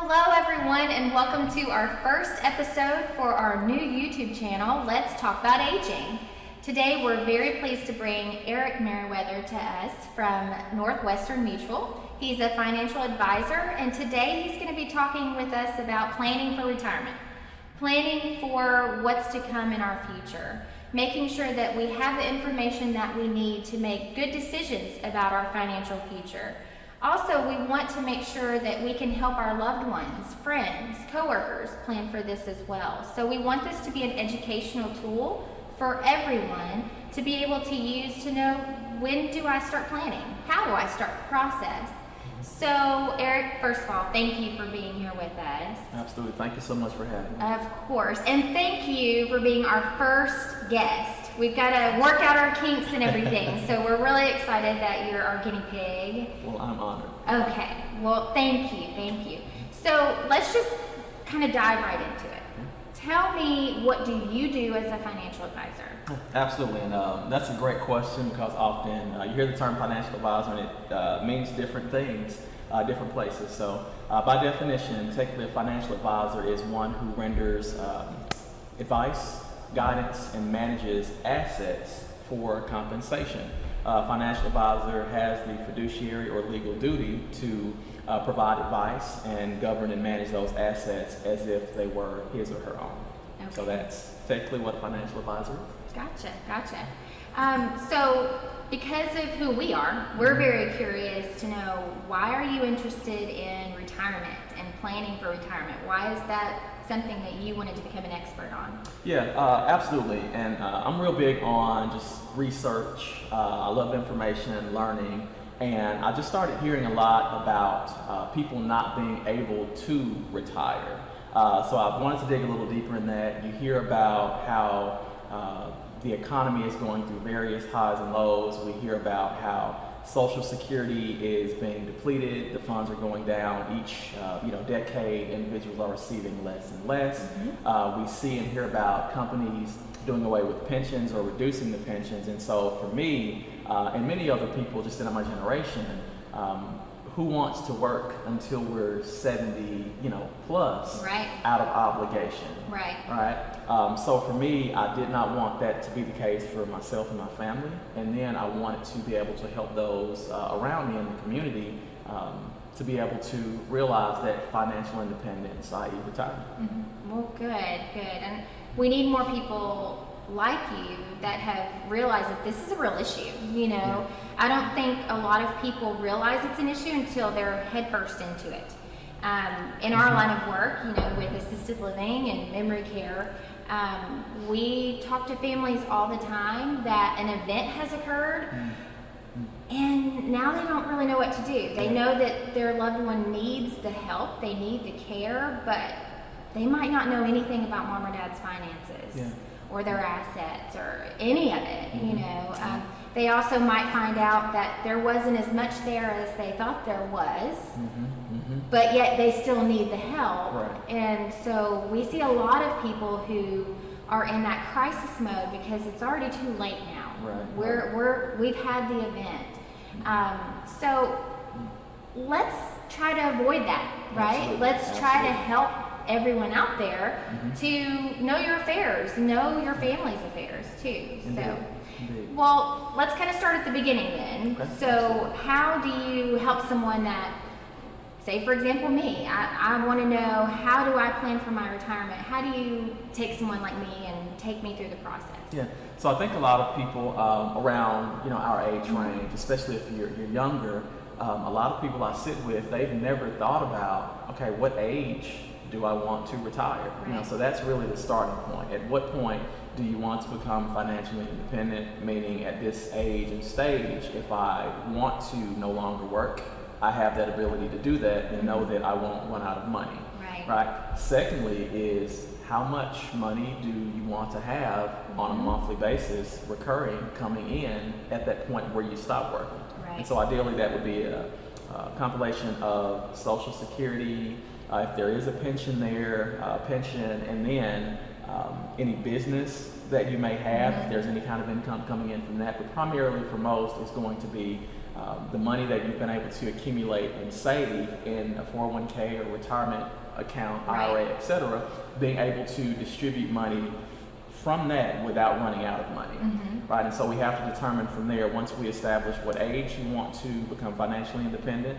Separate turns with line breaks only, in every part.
Hello everyone, and welcome to our first episode for our new YouTube channel, Let's Talk About Aging. Today we're very pleased to bring Eric Meriwether to us from Northwestern Mutual. He's a financial advisor, and today he's going to be talking with us about planning for retirement, planning for what's to come in our future, making sure that we have the information that we need to make good decisions about our financial future. Also, we want to make sure that we can help our loved ones, friends, coworkers plan for this as well. So we want this to be an educational tool for everyone to be able to use to know, when do I start planning? How do I start the process? So Eric, first of all, thank you for being here with us.
Absolutely. Thank you so much for having me.
Of course. And thank you for being our first guest. We've got to work out our kinks and everything. So we're really excited that you're our guinea pig.
Well, I'm honored.
Okay. Well, thank you. Thank you. So let's just kind of dive right into it. Tell me, what do you do as a financial advisor?
Absolutely. And that's a great question, because often you hear the term financial advisor and it means different things, different places. So by definition, technically a financial advisor is one who renders advice, guidance, and manages assets for compensation. Financial advisor has the fiduciary or legal duty to provide advice and govern and manage those assets as if they were his or her own. Okay. So that's technically what a financial advisor is.
Gotcha. So because of who we are, we're very curious to know, why are you interested in retirement and planning for retirement? Why is that something that you wanted to become an expert on?
Yeah, absolutely. And I'm real big on just research. I love information and learning. And I just started hearing a lot about people not being able to retire. So I wanted to dig a little deeper in that. You hear about how the economy is going through various highs and lows. We hear about how Social Security is being depleted. The funds are going down. Each decade, individuals are receiving less and less. Mm-hmm. We see and hear about companies doing away with pensions or reducing the pensions. And so for me, and many other people just in my generation, who wants to work until we're 70, plus,
right,
out of obligation?
Right.
So for me, I did not want that to be the case for myself and my family. And then I wanted to be able to help those around me in the community to be able to realize that financial independence, i.e. retirement.
Mm-hmm. Well, good. And we need more people like you that have realized that this is a real issue.
Yeah.
I don't think a lot of people realize it's an issue until they're headfirst into it. In our line of work, with assisted living and memory care, we talk to families all the time that an event has occurred, and now they don't really know what to do. They know that their loved one needs the help, they need the care, but they might not know anything about mom or dad's finances or their assets or any of it. They also might find out that there wasn't as much there as they thought there was, but yet they still need the help.
Right. And
so we see a lot of people who are in that crisis mode because it's already too late now.
Right.
We've had the event. So let's try to avoid that, right?
Absolutely.
Let's try to help everyone out there to know your affairs, know your family's affairs too.
Indeed.
Well, let's kind of start at the beginning then.
Okay.
So how do you help someone that, say for example me, I want to know, how do I plan for my retirement? How do you take someone like me and take me through the process?
Yeah, so I think a lot of people around our age range, especially if you're younger, a lot of people I sit with, they've never thought about, okay, what age do I want to retire?
Right.
So that's really the starting point. At what point do you want to become financially independent? Meaning, at this age and stage, if I want to no longer work, I have that ability to do that and know that I won't run out of money. Right. Secondly is, how much money do you want to have on a monthly basis, recurring, coming in at that point where you stop working?
Right.
And so ideally that would be a compilation of Social Security, if there is a pension there, and then any business that you may have, if there's any kind of income coming in from that. But primarily for most, it's going to be the money that you've been able to accumulate and save in a 401k or retirement account, IRA, etc., being able to distribute money from that without running out of money, right? And so we have to determine from there, once we establish what age you want to become financially independent,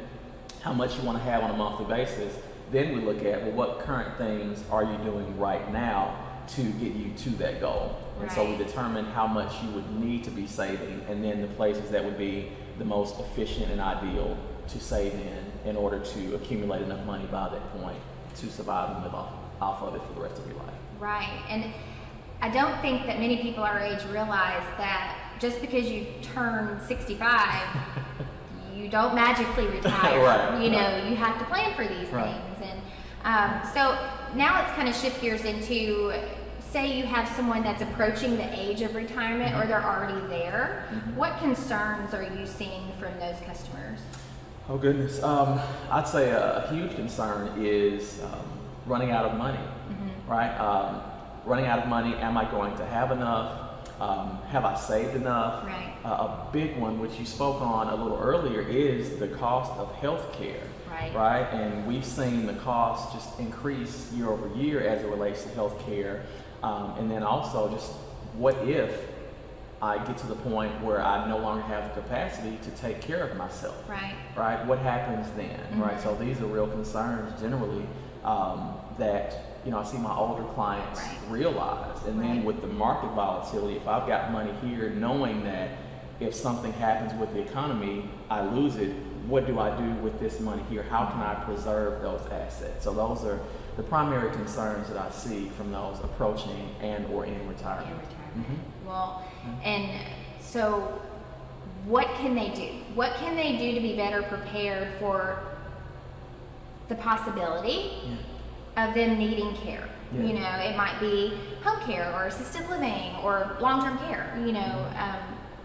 how much you want to have on a monthly basis, then we look at, well, what current things are you doing right now to get you to that goal? And so we determine how much you would need to be saving, and then the places that would be the most efficient and ideal to save in order to accumulate enough money by that point to survive and live off of it for the rest of your life.
Right. And I don't think that many people our age realize that just because you turn 65, you don't magically retire. You have to plan for these things. And so now let's kind of shift gears into, say you have someone that's approaching the age of retirement or they're already there. What concerns are you seeing from those customers?
Oh goodness, I'd say a huge concern is running out of money, right? Running out of money, am I going to have enough? Have I saved enough?
Right.
A big one, which you spoke on a little earlier, is the cost of health care. Right? And we've seen the cost just increase year over year as it relates to health care. And then also just what if I get to the point where I no longer have the capacity to take care of myself? Right? What happens then? Right? So these are real concerns generally that I see my older clients realize. And then with the market volatility, if I've got money here, knowing that if something happens with the economy, I lose it, what do I do with this money here? How can I preserve those assets? So those are the primary concerns that I see from those approaching and or in retirement.
Well, and so what can they do? What can they do to be better prepared for the possibility of them needing care? It might be home care or assisted living or long-term care.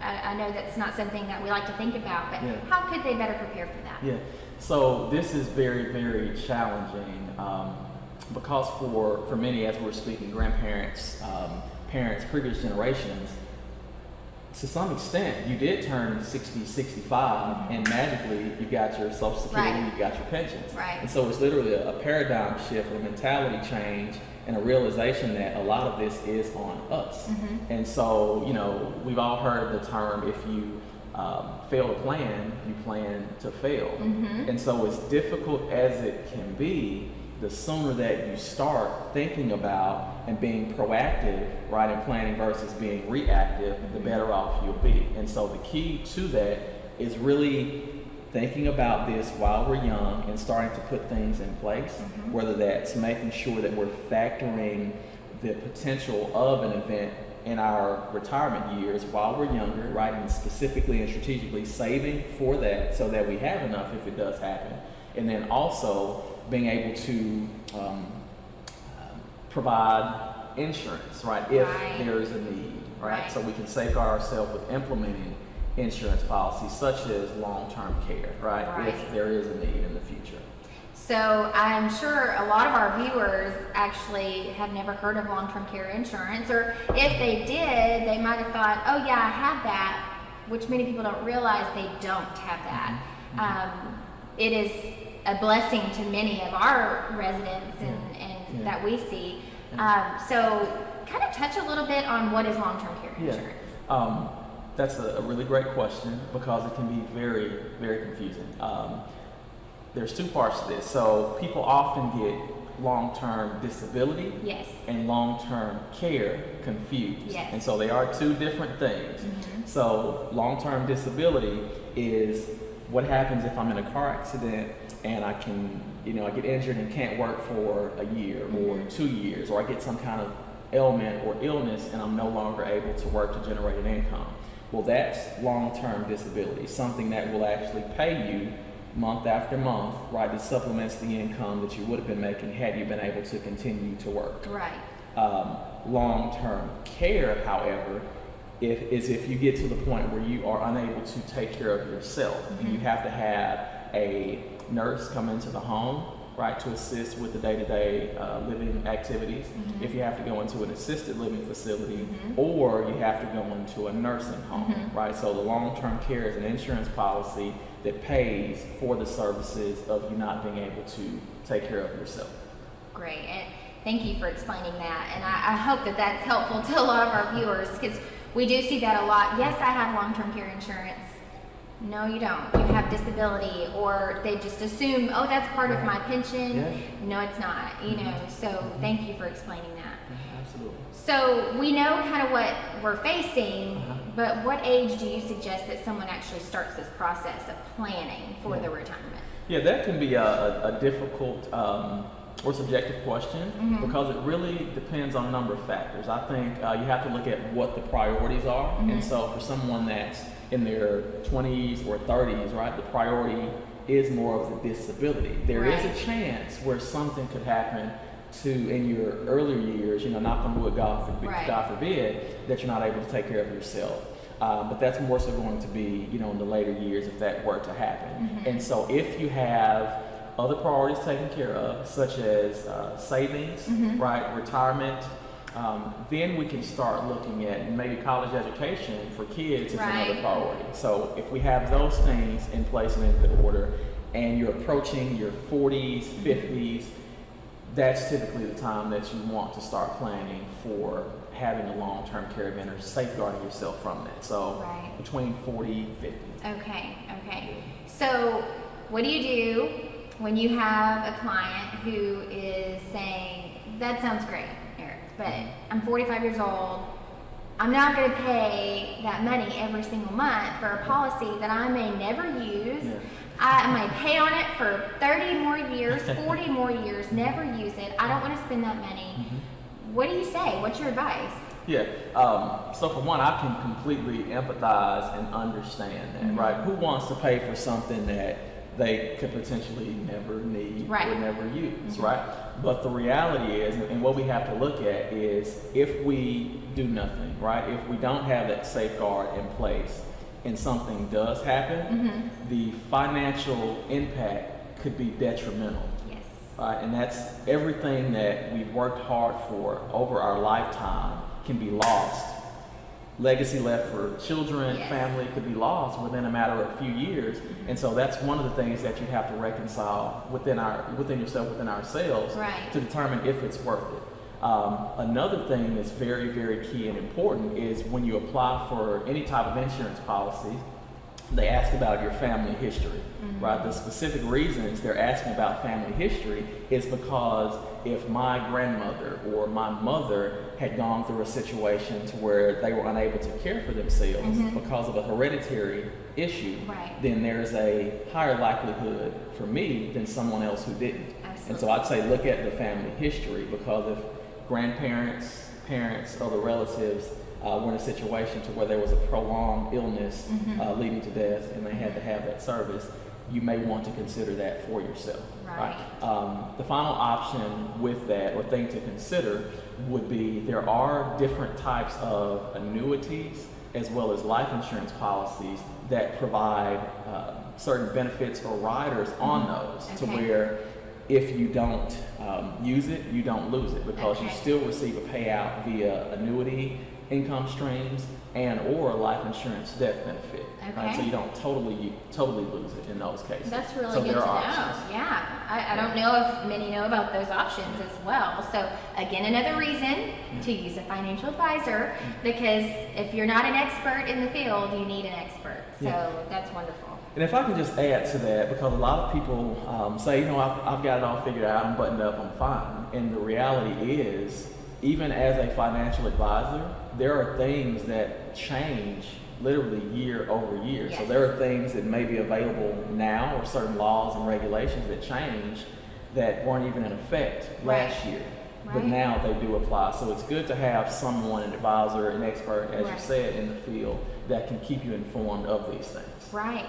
I know that's not something that we like to think about, but how could they better prepare for that?
So this is very, very challenging because for many, as we're speaking, grandparents, parents, previous generations, to some extent, you did turn 60, 65, and magically you got your Social Security, you got your pensions. And so it's literally a paradigm shift, a mentality change, and a realization that a lot of this is on us. And so, we've all heard the term, if you fail to plan, you plan to fail. And so as difficult as it can be, the sooner that you start thinking about and being proactive, right, and planning versus being reactive, the better off you'll be. And so the key to that is really thinking about this while we're young and starting to put things in place, whether that's making sure that we're factoring the potential of an event in our retirement years while we're younger, right, and specifically and strategically saving for that so that we have enough if it does happen. And then also being able to provide insurance, right, if there's a need, right? So we can safeguard ourselves with implementing insurance policies such as long-term care, right, if there is a need in the future.
So I'm sure a lot of our viewers actually have never heard of long-term care insurance, or if they did, they might have thought, oh yeah, I have that, which many people don't realize they don't have that. It is a blessing to many of our residents and that we see. So kind of touch a little bit on what is long-term care insurance.
That's a really great question because it can be very, very confusing. There's two parts to this. So people often get long-term disability and long-term care confused. And so they are two different things. So long-term disability is what happens if I'm in a car accident and I get injured and can't work for a year or 2 years, or I get some kind of ailment or illness and I'm no longer able to work to generate an income. Well, that's long-term disability, something that will actually pay you month after month, right, that supplements the income that you would have been making had you been able to continue to work. Long-term care, however, if you get to the point where you are unable to take care of yourself, and you have to have a nurse come into the home right, to assist with the day-to-day living activities. If you have to go into an assisted living facility, or you have to go into a nursing home, right? So the long-term care is an insurance policy that pays for the services of you not being able to take care of yourself.
Great. And thank you for explaining that. And I hope that that's helpful to a lot of our viewers, because we do see that a lot. Yes, I have long-term care insurance. No, you don't. You have disability, or they just assume, oh, that's part of my pension.
Yeah.
No, it's not. You know. So thank you for explaining that.
Absolutely.
So we know kind of what we're facing, but what age do you suggest that someone actually starts this process of planning for the retirement?
Yeah, that can be a difficult or subjective question, because it really depends on a number of factors. I think you have to look at what the priorities are. And so for someone that's in their 20s or 30s, right, the priority is more of the disability. There is a chance where something could happen in your earlier years, knock on wood, God forbid, that you're not able to take care of yourself. But that's more so going to be, in the later years if that were to happen. And so if you have other priorities taken care of, such as savings, right, retirement, then we can start looking at maybe college education for kids is another priority. So if we have those things in place and in good order, and you're approaching your 40s, 50s, that's typically the time that you want to start planning for having a long-term care event or safeguarding yourself from that. So between 40 and 50.
Okay. So what do you do when you have a client who is saying, that sounds great, Eric, but I'm 45 years old. I'm not going to pay that money every single month for a policy that I may never use. I might pay on it for 30 more years, 40 more years, never use it. I don't want to spend that money. What do you say? What's your advice?
Yeah. So for one, I can completely empathize and understand that, right? Who wants to pay for something that they could potentially never need or never use, right? But the reality is, and what we have to look at is, if we do nothing, right? If we don't have that safeguard in place and something does happen, the financial impact could be detrimental. Right? And that's everything that we've worked hard for over our lifetime can be lost. Legacy left for children, family could be lost within a matter of a few years. And so that's one of the things that you have to reconcile within yourself, within ourselves, to determine if it's worth it. Another thing that's very, very key and important is when you apply for any type of insurance policy, they ask about your family history, right? The specific reasons they're asking about family history is because if my grandmother or my mother had gone through a situation to where they were unable to care for themselves because of a hereditary issue, then there's a higher likelihood for me than someone else who didn't. And so I'd say look at the family history, because if grandparents, parents, other relatives were in a situation to where there was a prolonged illness leading to death and they had to have that service, you may want to consider that for yourself. Right. The final option with that, or thing to consider, would be there are different types of annuities as well as life insurance policies that provide certain benefits or riders on those, to where if you don't use it, you don't lose it, because you still receive a payout via annuity income streams and or life insurance death benefit. Right? So you don't totally lose it in those cases.
That's really good to know. Yeah, I don't know if many know about those options as well. So again, another reason to use a financial advisor, because if you're not an expert in the field, you need an expert. So that's wonderful.
And if I can just add to that, because a lot of people say, I've got it all figured out, I'm buttoned up, I'm fine. And the reality is, even as a financial advisor, there are things that change literally year over year. So there are things that may be available now, or certain laws and regulations that change that weren't even in effect last year. But now they do apply. So it's good to have someone, an advisor, an expert, as you said, in the field that can keep you informed of these things.
Right.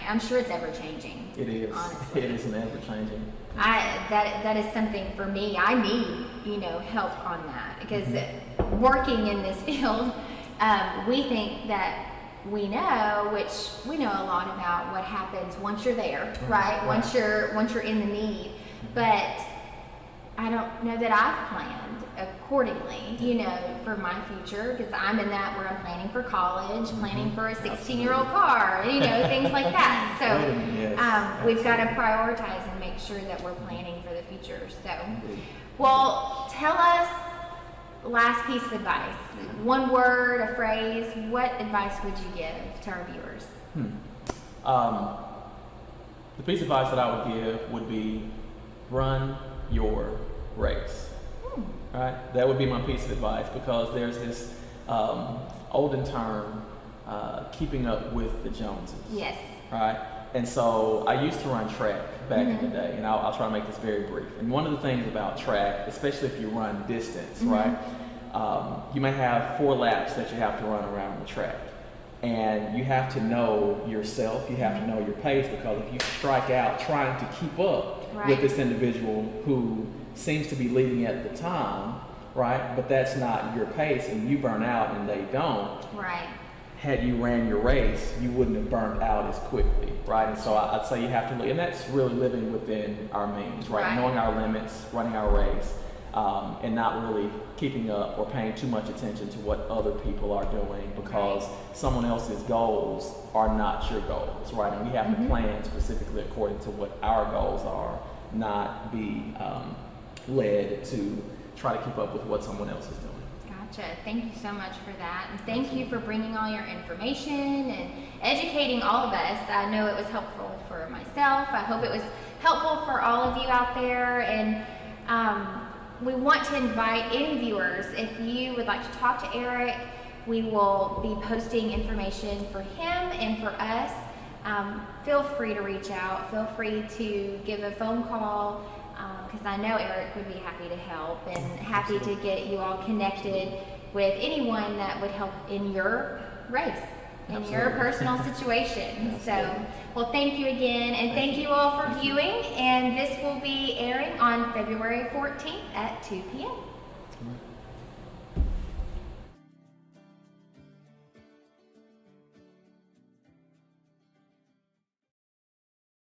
I'm sure it's ever changing.
It is. Honestly. It is an ever changing.
That is something for me. I need, help on that, because working in this field, we think that we know a lot about what happens once you're there, right? Once you're in the need. but I don't know that I've planned accordingly, for my future, because I'm in that where I'm planning for college, planning for a 16-year-old car, things like that. So we've got to prioritize and make sure that we're planning for the future. So, well, tell us, last piece of advice, one word, a phrase, what advice would you give to our viewers?
The piece of advice that I would give would be run your race. Right? That would be my piece of advice, because there's this olden term, keeping up with the Joneses.
Yes.
Right? And so I used to run track back in the day, and I'll try to make this very brief. And one of the things about track, especially if you run distance, right? You may have 4 laps that you have to run around the track. And you have to know yourself, you have to know your pace, because if you strike out trying to keep up with this individual who seems to be leading at the time, right? But that's not your pace, and you burn out and they don't.
Right.
Had you ran your race, you wouldn't have burned out as quickly, right? And so I'd say you have to, and that's really living within our means, right? Knowing our limits, running our race, and not really keeping up or paying too much attention to what other people are doing, because someone else's goals are not your goals, right? And we have to plan specifically according to what our goals are, not be led to try to keep up with what someone else is doing.
Gotcha. Thank you so much for that. And thank you for bringing all your information and educating all of us. I know it was helpful for myself. I hope it was helpful for all of you out there. And we want to invite any viewers, if you would like to talk to Eric, we will be posting information for him and for us. Feel free to reach out. Feel free to give a phone call, because I know Eric would be happy to help and happy to get you all connected with anyone that would help in your race, in your personal situation. So, well, thank you again, and thank you all for viewing, and this will be airing on February 14th at 2 p.m.